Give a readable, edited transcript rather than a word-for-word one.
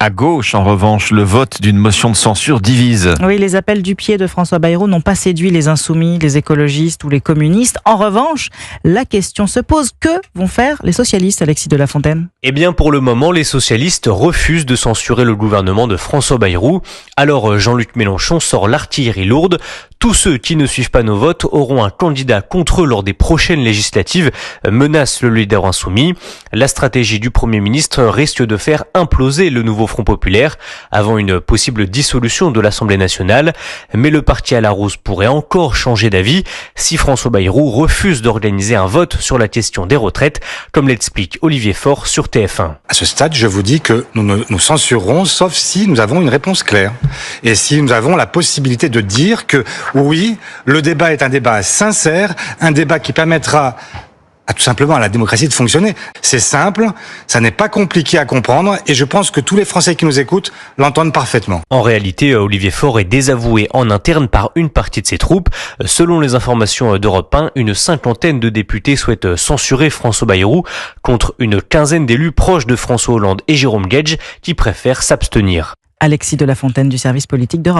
À gauche, en revanche, le vote d'une motion de censure divise. Oui, les appels du pied de François Bayrou n'ont pas séduit les insoumis, les écologistes ou les communistes. En revanche, la question se pose, que vont faire les socialistes, Alexis de la Fontaine ? Eh bien, pour le moment, les socialistes refusent de censurer le gouvernement de François Bayrou. Alors, Jean-Luc Mélenchon sort l'artillerie lourde. Tous ceux qui ne suivent pas nos votes auront un candidat contre eux lors des prochaines législatives, menace le leader insoumis. La stratégie du Premier ministre risque de faire imploser le nouveau Front populaire avant une possible dissolution de l'Assemblée nationale. Mais le parti à la rose pourrait encore changer d'avis si François Bayrou refuse d'organiser un vote sur la question des retraites, comme l'explique Olivier Faure sur TF1. À ce stade, je vous dis que nous censurerons, sauf si nous avons une réponse claire. Et si nous avons la possibilité de dire que oui, le débat est un débat sincère, un débat qui permettra tout simplement à la démocratie de fonctionner. C'est simple, ça n'est pas compliqué à comprendre et je pense que tous les Français qui nous écoutent l'entendent parfaitement. En réalité, Olivier Faure est désavoué en interne par une partie de ses troupes. Selon les informations d'Europe 1, une cinquantaine de députés souhaitent censurer François Bayrou contre une quinzaine d'élus proches de François Hollande et Jérôme Guedj qui préfèrent s'abstenir. Alexis de la Fontaine du service politique d'Europe.